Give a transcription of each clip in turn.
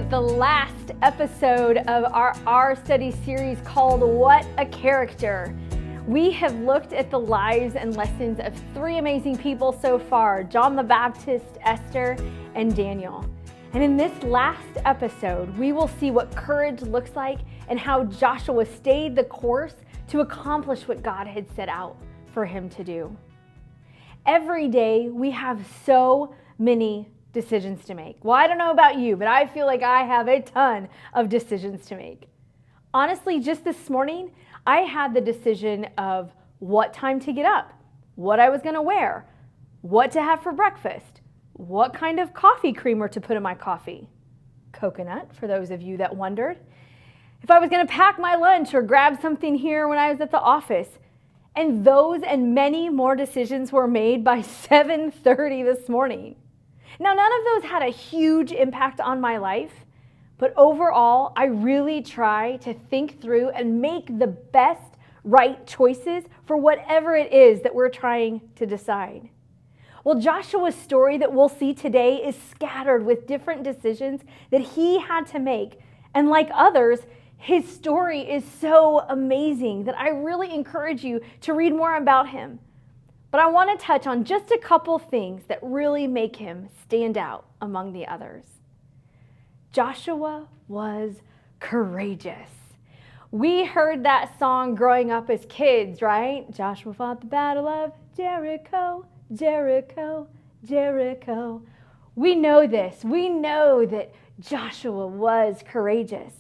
with the last episode of our rStudies series called What a Character. We have looked at the lives and lessons of three amazing people so far, John the Baptist, Esther, and Daniel. And in this last episode, we will see what courage looks like and how Joshua stayed the course to accomplish what God had set out for him to do. Every day, we have so many decisions to make. Well, I don't know about you, but I feel like I have a ton of decisions to make. Honestly, just this morning, I had the decision of what time to get up, what I was going to wear, what to have for breakfast, what kind of coffee creamer to put in my coffee, coconut, for those of you that wondered, if I was going to pack my lunch or grab something here when I was at the office. And those and many more decisions were made by 7:30 this morning. Now, none of those had a huge impact on my life, but overall, I really try to think through and make the best right choices for whatever it is that we're trying to decide. Well, Joshua's story that we'll see today is scattered with different decisions that he had to make. And like others, his story is so amazing that I really encourage you to read more about him. But I want to touch on just a couple things that really make him stand out among the others. Joshua was courageous. We heard that song growing up as kids, right? Joshua fought the battle of Jericho, Jericho, Jericho. We know this. We know that Joshua was courageous.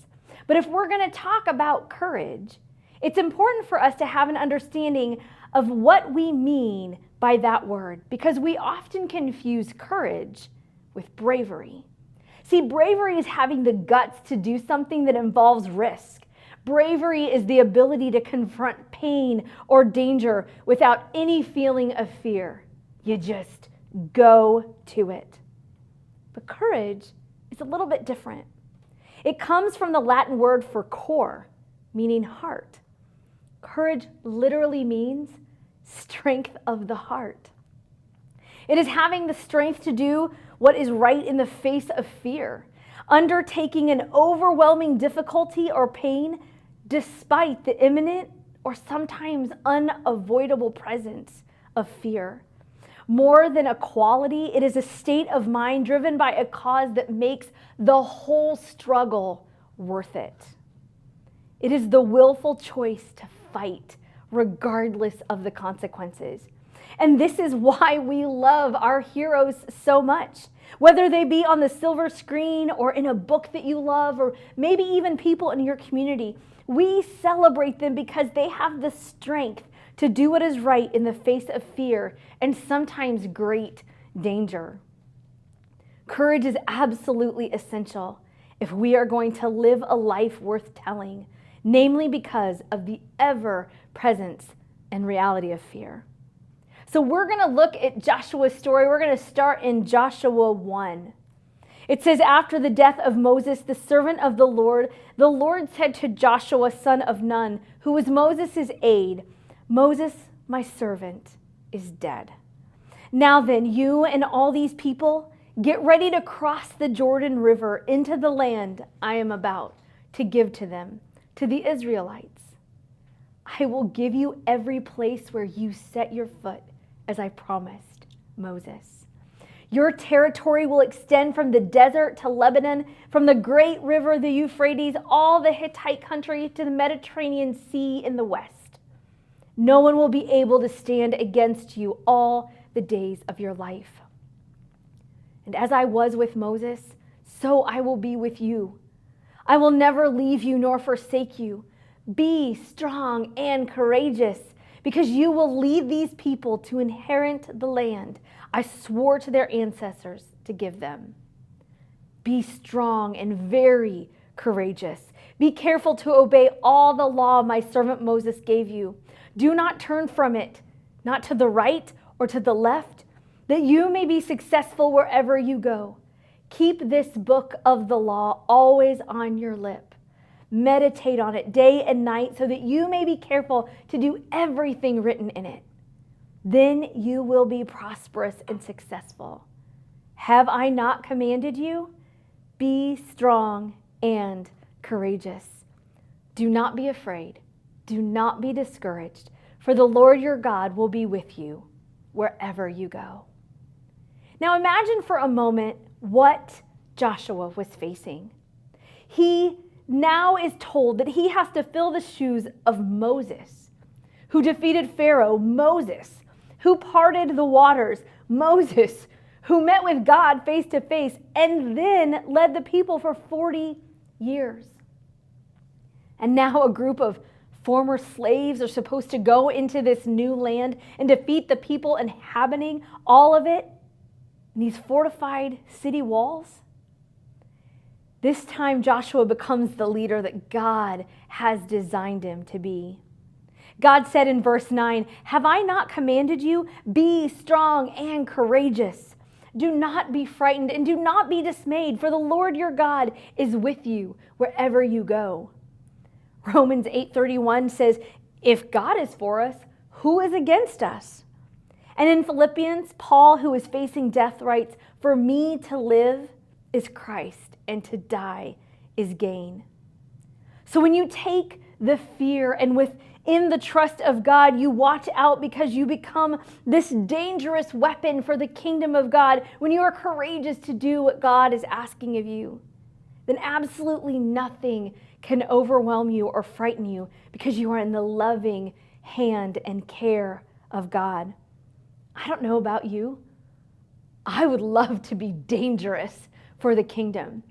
But if we're going to talk about courage, it's important for us to have an understanding of what we mean by that word, because we often confuse courage with bravery. See, bravery is having the guts to do something that involves risk. Bravery is the ability to confront pain or danger without any feeling of fear. You just go to it. But courage is a little bit different. It comes from the Latin word for cor, meaning heart. Courage literally means strength of the heart. It is having the strength to do what is right in the face of fear, undertaking an overwhelming difficulty or pain despite the imminent or sometimes unavoidable presence of fear. More than a quality, it is a state of mind driven by a cause that makes the whole struggle worth it. It is the willful choice to fight regardless of the consequences. And this is why we love our heroes so much. Whether they be on the silver screen or in a book that you love, or maybe even people in your community, we celebrate them because they have the strength to do what is right in the face of fear and sometimes great danger. Courage is absolutely essential if we are going to live a life worth telling, namely because of the ever-presence and reality of fear. So we're going to look at Joshua's story. We're going to start in Joshua 1. It says, after the death of Moses, the servant of the Lord said to Joshua, son of Nun, who was Moses' aide, Moses, my servant, is dead. Now then, you and all these people, get ready to cross the Jordan River into the land I am about to give to them, to the Israelites. I will give you every place where you set your foot, as I promised Moses. Your territory will extend from the desert to Lebanon, from the great river, the Euphrates, all the Hittite country to the Mediterranean Sea in the west. No one will be able to stand against you all the days of your life. And as I was with Moses, so I will be with you. I will never leave you nor forsake you. Be strong and courageous, because you will lead these people to inherit the land I swore to their ancestors to give them. Be strong and very courageous. Be careful to obey all the law my servant Moses gave you. Do not turn from it, not to the right or to the left, that you may be successful wherever you go. Keep this book of the law always on your lip. Meditate on it day and night so that you may be careful to do everything written in it. Then you will be prosperous and successful. Have I not commanded you? Be strong and courageous. Do not be afraid. Do not be discouraged, for the Lord your God will be with you wherever you go. Now imagine for a moment what Joshua was facing. He now is told that he has to fill the shoes of Moses, who defeated Pharaoh, Moses, who parted the waters, Moses, who met with God face to face and then led the people for 40 years. And now a group of former slaves are supposed to go into this new land and defeat the people inhabiting all of it in these fortified city walls. This time Joshua becomes the leader that God has designed him to be. God said in verse 9, "Have I not commanded you? Be strong and courageous. Do not be frightened and do not be dismayed, for the Lord your God is with you wherever you go." Romans 8:31 says, "If God is for us, who is against us?" And in Philippians, Paul, who is facing death, writes, "For me to live is Christ, and to die is gain." So when you take the fear and within the trust of God, you watch out because you become this dangerous weapon for the kingdom of God. When you are courageous to do what God is asking of you, then absolutely nothing can overwhelm you or frighten you because you are in the loving hand and care of God. I don't know about you. I would love to be dangerous for the kingdom.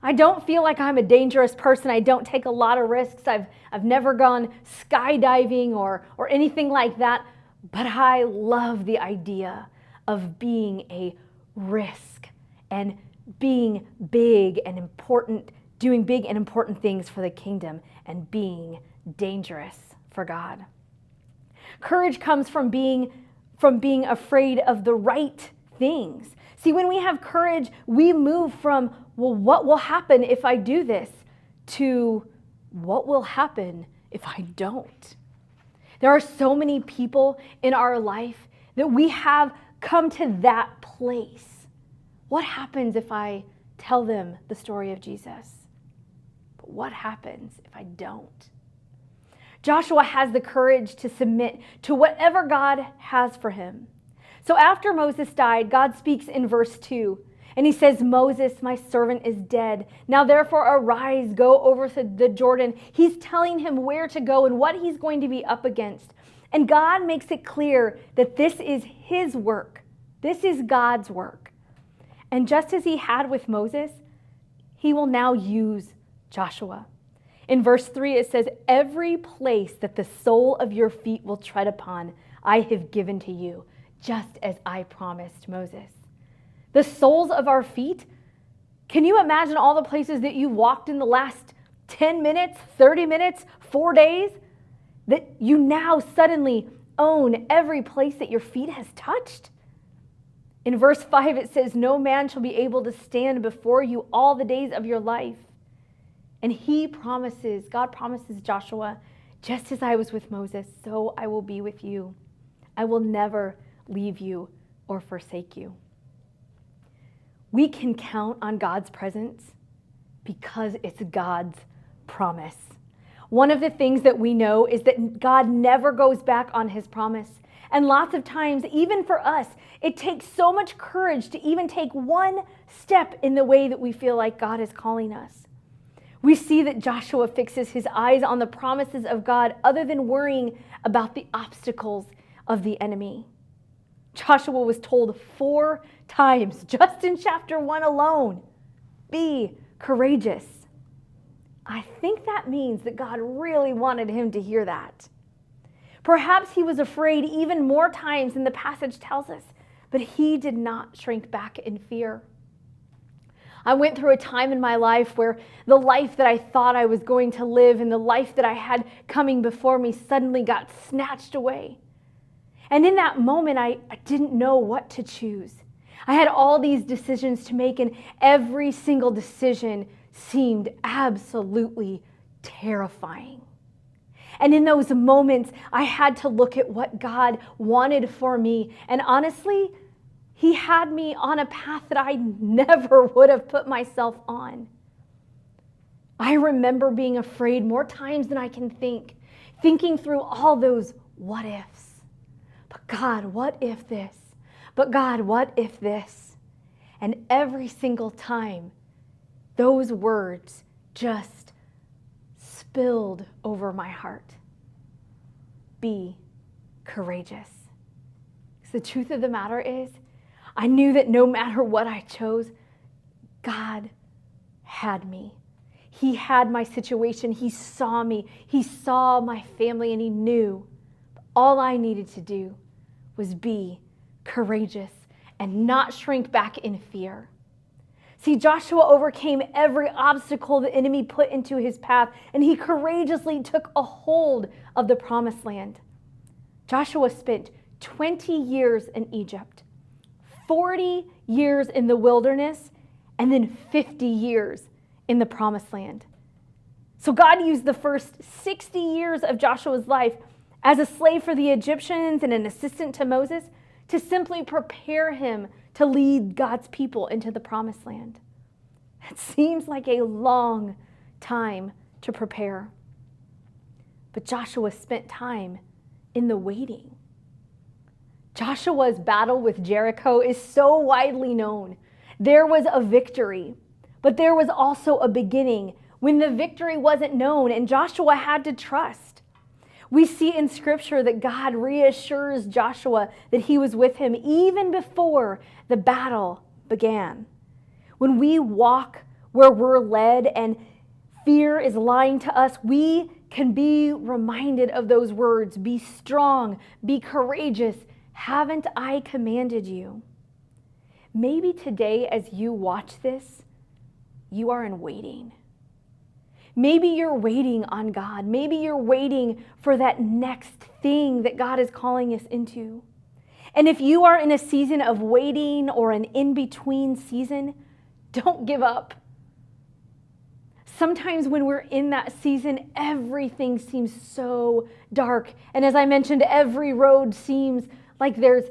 I don't feel like I'm a dangerous person. I don't take a lot of risks. I've never gone skydiving or anything like that, but I love the idea of being a risk and being big and important, doing big and important things for the kingdom and being dangerous for God. Courage comes from being afraid of the right things. See, when we have courage, we move from, well, what will happen if I do this, to what will happen if I don't? There are so many people in our life that we have come to that place. What happens if I tell them the story of Jesus? But what happens if I don't? Joshua has the courage to submit to whatever God has for him. So after Moses died, God speaks in verse 2, and he says, "Moses, my servant, is dead. Now therefore arise, go over to the Jordan." He's telling him where to go and what he's going to be up against. And God makes it clear that this is his work. This is God's work. And just as he had with Moses, he will now use Joshua. In verse 3, it says, "Every place that the sole of your feet will tread upon, I have given to you, just as I promised Moses." The soles of our feet, can you imagine all the places that you walked in the last 10 minutes, 30 minutes, 4 days, that you now suddenly own every place that your feet has touched? In verse 5, it says, "No man shall be able to stand before you all the days of your life." And God promises Joshua, "Just as I was with Moses, so I will be with you. I will never leave you or forsake you." We can count on God's presence because it's God's promise. One of the things that we know is that God never goes back on his promise. And lots of times, even for us, it takes so much courage to even take one step in the way that we feel like God is calling us. We see that Joshua fixes his eyes on the promises of God other than worrying about the obstacles of the enemy. Joshua was told 4 times, just in chapter 1 alone, be courageous. I think that means that God really wanted him to hear that. Perhaps he was afraid even more times than the passage tells us, but he did not shrink back in fear. I went through a time in my life where the life that I thought I was going to live and the life that I had coming before me suddenly got snatched away. And in that moment, I didn't know what to choose. I had all these decisions to make, and every single decision seemed absolutely terrifying. And in those moments, I had to look at what God wanted for me. And honestly, He had me on a path that I never would have put myself on. I remember being afraid more times than I can think, thinking through all those what ifs. But God, what if this? But God, what if this? And every single time, those words just spilled over my heart. Be courageous. Because the truth of the matter is, I knew that no matter what I chose, God had me. He had my situation. He saw me. He saw my family, and he knew all I needed to do was be courageous and not shrink back in fear. See, Joshua overcame every obstacle the enemy put into his path, and he courageously took a hold of the promised land. Joshua spent 20 years in Egypt, 40 years in the wilderness, and then 50 years in the promised land. So God used the first 60 years of Joshua's life as a slave for the Egyptians and an assistant to Moses to simply prepare him to lead God's people into the promised land. It seems like a long time to prepare. But Joshua spent time in the waiting. Joshua's battle with Jericho is so widely known. There was a victory, but there was also a beginning when the victory wasn't known and Joshua had to trust. We see in Scripture that God reassures Joshua that he was with him even before the battle began. When we walk where we're led and fear is lying to us, we can be reminded of those words, be strong, be courageous. Haven't I commanded you? Maybe today as you watch this, you are in waiting. Maybe you're waiting on God. Maybe you're waiting for that next thing that God is calling us into. And if you are in a season of waiting or an in-between season, don't give up. Sometimes when we're in that season, everything seems so dark. And as I mentioned, every road seems like there's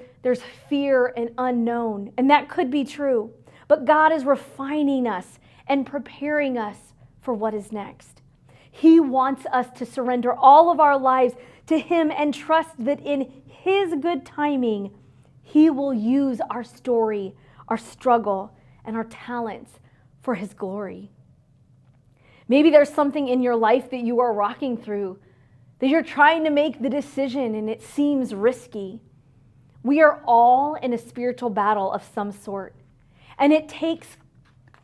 fear and unknown. And that could be true. But God is refining us and preparing us for what is next. He wants us to surrender all of our lives to Him and trust that in His good timing, He will use our story, our struggle, and our talents for His glory. Maybe there's something in your life that you are walking through, that you're trying to make the decision and it seems risky. We are all in a spiritual battle of some sort, and it takes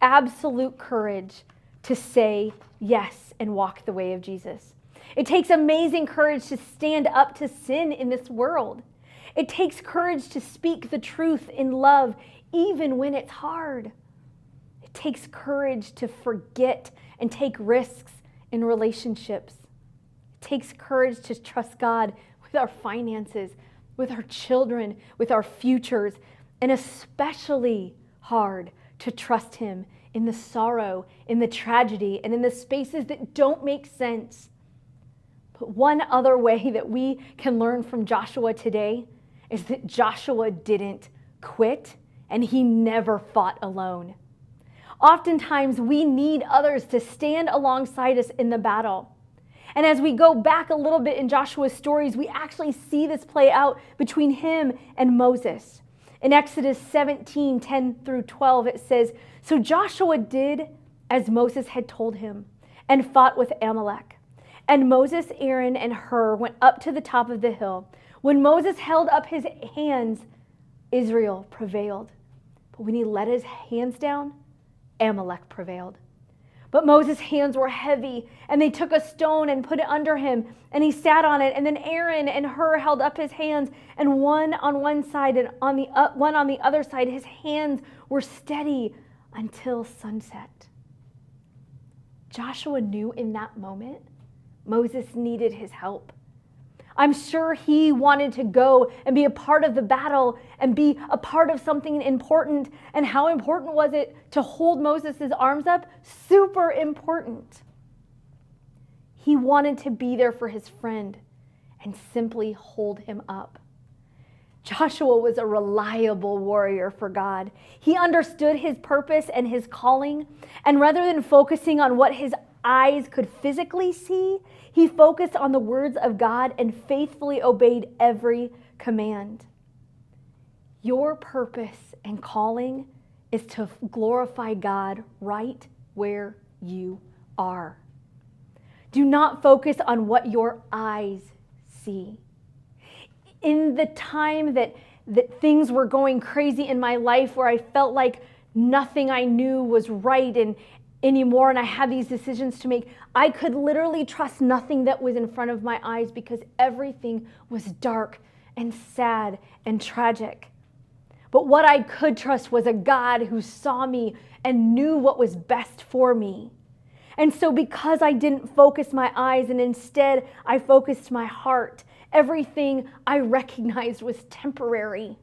absolute courage to say yes and walk the way of Jesus. It takes amazing courage to stand up to sin in this world. It takes courage to speak the truth in love, even when it's hard. It takes courage to forget and take risks in relationships. It takes courage to trust God with our finances, with our children, with our futures, and especially hard to trust Him in the sorrow, in the tragedy, and in the spaces that don't make sense. But one other way that we can learn from Joshua today is that Joshua didn't quit and he never fought alone. Oftentimes we need others to stand alongside us in the battle. And as we go back a little bit in Joshua's stories, we actually see this play out between him and Moses. In Exodus 17, 10 through 12, it says, "So Joshua did as Moses had told him and fought with Amalek. And Moses, Aaron, and Hur went up to the top of the hill. When Moses held up his hands, Israel prevailed. But when he let his hands down, Amalek prevailed. But Moses' hands were heavy, and they took a stone and put it under him, and he sat on it. And then Aaron and Hur held up his hands, and one on one side and one on the other side. His hands were steady until sunset." Joshua knew in that moment Moses needed his help. I'm sure he wanted to go and be a part of the battle and be a part of something important. And how important was it to hold Moses' arms up? Super important. He wanted to be there for his friend and simply hold him up. Joshua was a reliable warrior for God. He understood his purpose and his calling, and rather than focusing on what his eyes could physically see, he focused on the words of God and faithfully obeyed every command. Your purpose and calling is to glorify God right where you are. Do not focus on what your eyes see. In the time that things were going crazy in my life, where I felt like nothing I knew was right and anymore, and I had these decisions to make, I could literally trust nothing that was in front of my eyes because everything was dark and sad and tragic. But what I could trust was a God who saw me and knew what was best for me. And so because I didn't focus my eyes and instead I focused my heart, everything I recognized was temporary.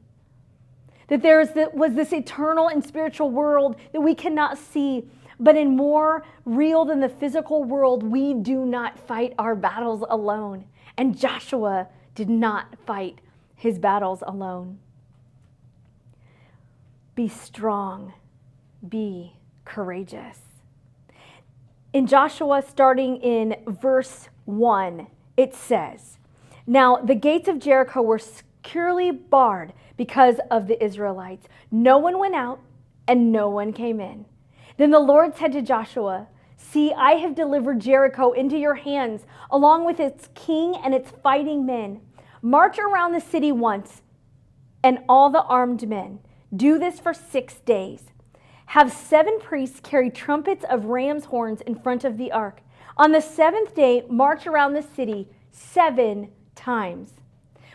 That was this eternal and spiritual world that we cannot see, but in more real than the physical world, we do not fight our battles alone. And Joshua did not fight his battles alone. Be strong, be courageous. In Joshua, starting in verse 1, it says, "Now the gates of Jericho were securely barred because of the Israelites. No one went out and no one came in. Then the Lord said to Joshua, 'See, I have delivered Jericho into your hands, along with its king and its fighting men. March around the city once, and all the armed men. Do this for 6 days. Have 7 priests carry trumpets of ram's horns in front of the ark. On the 7th day, march around the city 7 times,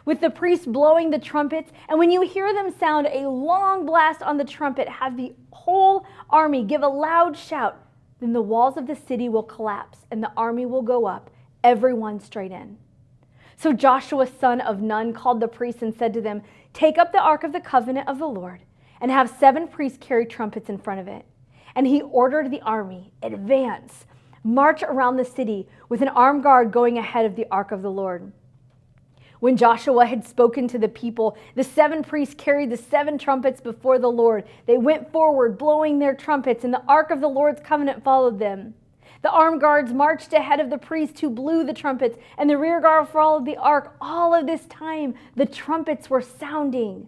with the priests blowing the trumpets. And when you hear them sound a long blast on the trumpet, have the whole army give a loud shout. Then the walls of the city will collapse and the army will go up, everyone straight in.' So Joshua, son of Nun, called the priests and said to them, 'Take up the ark of the covenant of the Lord and have 7 priests carry trumpets in front of it.' And he ordered the army, 'Advance, march around the city with an armed guard going ahead of the ark of the Lord.' When Joshua had spoken to the people, the 7 priests carried the 7 trumpets before the Lord. They went forward, blowing their trumpets, and the ark of the Lord's covenant followed them. The armed guards marched ahead of the priests who blew the trumpets, and the rear guard followed the ark. All of this time, the trumpets were sounding.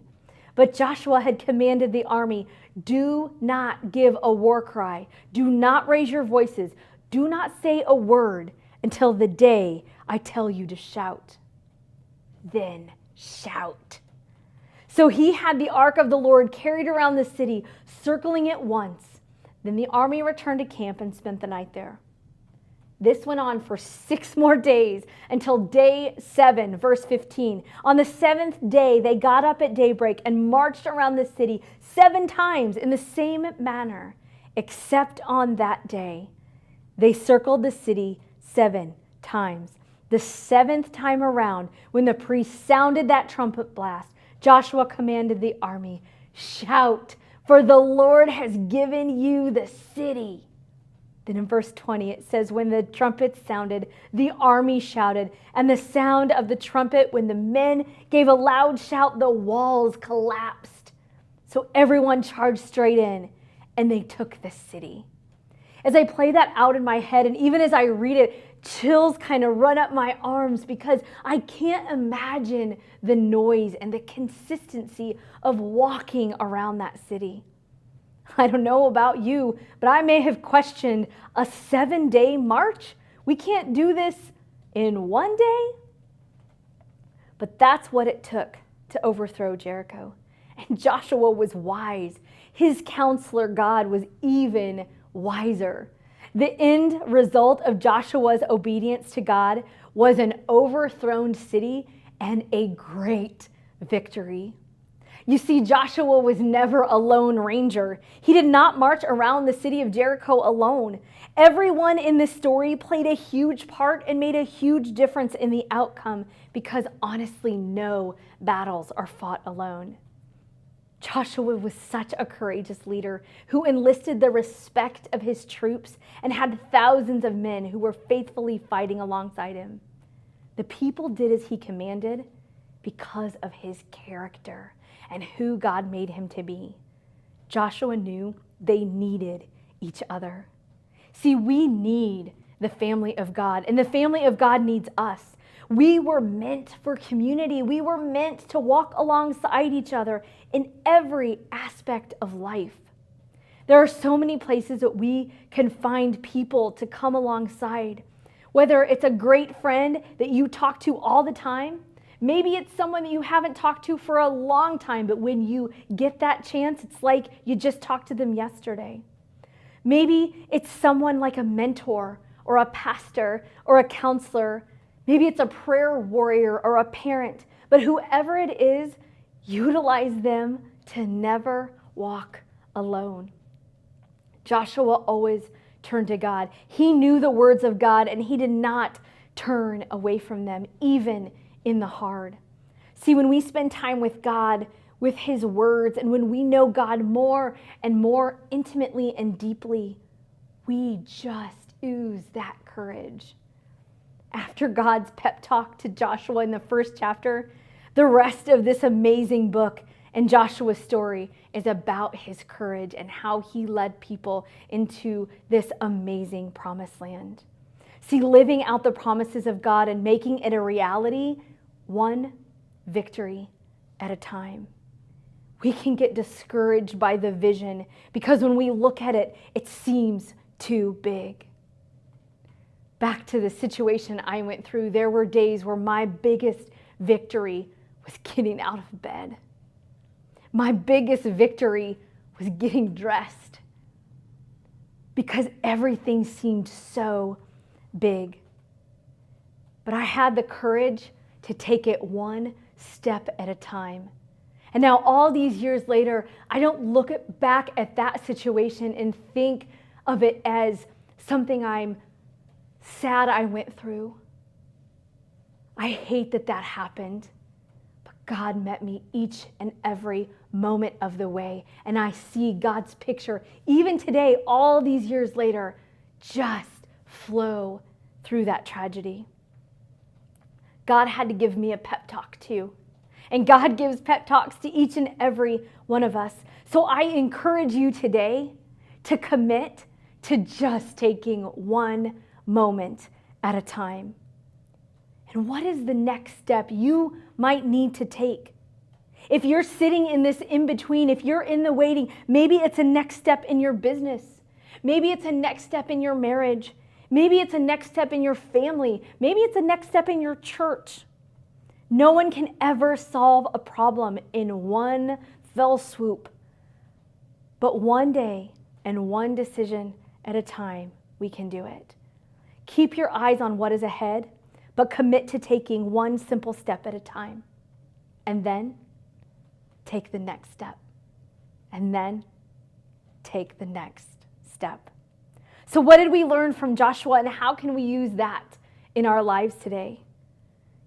But Joshua had commanded the army, 'Do not give a war cry. Do not raise your voices. Do not say a word until the day I tell you to shout. Then shout.' So he had the ark of the Lord carried around the city, circling it once. Then the army returned to camp and spent the night there. This went on for 6 more days until day 7, verse 15. On the 7th day, they got up at daybreak and marched around the city 7 times in the same manner, except on that day. They circled the city 7 times. The 7th time around, when the priest sounded that trumpet blast, Joshua commanded the army, 'Shout, for the Lord has given you the city.' Then in verse 20, it says, when the trumpets sounded, the army shouted, and the sound of the trumpet, when the men gave a loud shout, the walls collapsed. So everyone charged straight in, and they took the city." As I play that out in my head, and even as I read it, chills kind of run up my arms because I can't imagine the noise and the consistency of walking around that city. I don't know about you, but I may have questioned a 7-day march. We can't do this in 1 day. But that's what it took to overthrow Jericho. And Joshua was wise. His counselor, God, was even wiser. The end result of Joshua's obedience to God was an overthrown city and a great victory. You see, Joshua was never a lone ranger. He did not march around the city of Jericho alone. Everyone in this story played a huge part and made a huge difference in the outcome because honestly, no battles are fought alone. Joshua was such a courageous leader who enlisted the respect of his troops and had thousands of men who were faithfully fighting alongside him. The people did as he commanded, because of his character and who God made him to be. Joshua knew they needed each other. See, we need the family of God, and the family of God needs us. We were meant for community. We were meant to walk alongside each other in every aspect of life. There are so many places that we can find people to come alongside. Whether it's a great friend that you talk to all the time, maybe it's someone that you haven't talked to for a long time, but when you get that chance, it's like you just talked to them yesterday. Maybe it's someone like a mentor or a pastor or a counselor. Maybe it's a prayer warrior or a parent, but whoever it is, utilize them to never walk alone. Joshua always turned to God. He knew the words of God, and he did not turn away from them, even in the hard. See, when we spend time with God, with his words, and when we know God more and more intimately and deeply, we just ooze that courage. After God's pep talk to Joshua in the first chapter, the rest of this amazing book and Joshua's story is about his courage and how he led people into this amazing promised land. See, living out the promises of God and making it a reality, one victory at a time. We can get discouraged by the vision because when we look at it, it seems too big. Back to the situation I went through, there were days where my biggest victory was getting out of bed. My biggest victory was getting dressed because everything seemed so big. But I had the courage to take it one step at a time. And now all these years later, I don't look back at that situation and think of it as something I'm sad I went through. I hate that that happened. But God met me each and every moment of the way. And I see God's picture, even today, all these years later, just flow through that tragedy. God had to give me a pep talk too. And God gives pep talks to each and every one of us. So I encourage you today to commit to just taking one moment at a time. And what is the next step you might need to take? If you're sitting in this in-between, if you're in the waiting, maybe it's a next step in your business. Maybe it's a next step in your marriage. Maybe it's a next step in your family. Maybe it's a next step in your church. No one can ever solve a problem in one fell swoop. But one day and one decision at a time, we can do it. Keep your eyes on what is ahead, but commit to taking one simple step at a time. And then take the next step. And then take the next step. So what did we learn from Joshua, and how can we use that in our lives today?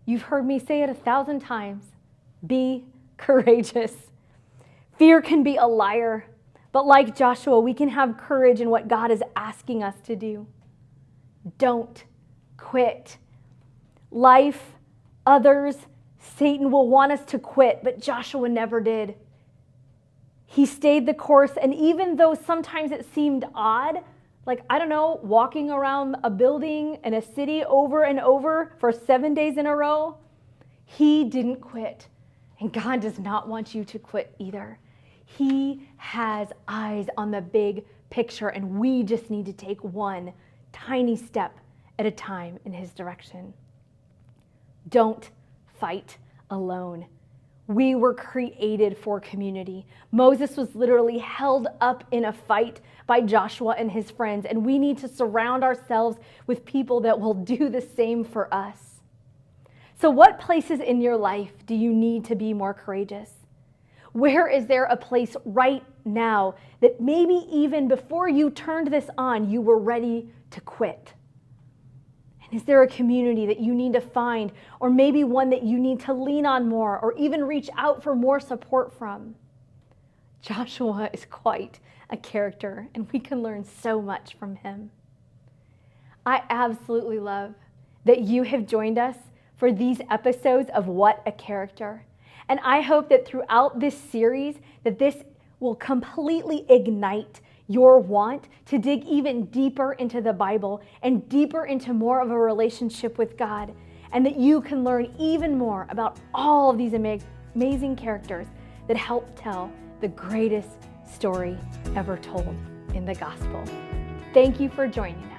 You've heard me say it 1,000 times. Be courageous. Fear can be a liar, but like Joshua, we can have courage in what God is asking us to do. Don't quit. Life, others, Satan will want us to quit, but Joshua never did. He stayed the course, and even though sometimes it seemed odd, like, I don't know, walking around a building in a city over and over for 7 days in a row, he didn't quit. And God does not want you to quit either. He has eyes on the big picture, and we just need to take one tiny step at a time in his direction. Don't fight alone. We were created for community. Moses was literally held up in a fight by Joshua and his friends, and we need to surround ourselves with people that will do the same for us. So what places in your life do you need to be more courageous? Where is there a place right now that maybe even before you turned this on, you were ready to quit? And is there a community that you need to find, or maybe one that you need to lean on more, or even reach out for more support from? Joshua is quite a character, and we can learn so much from him. I absolutely love that you have joined us for these episodes of What a Character. And I hope that throughout this series, that this will completely ignite your want to dig even deeper into the Bible and deeper into more of a relationship with God, and that you can learn even more about all of these amazing characters that help tell the greatest story ever told in the gospel. Thank you for joining us.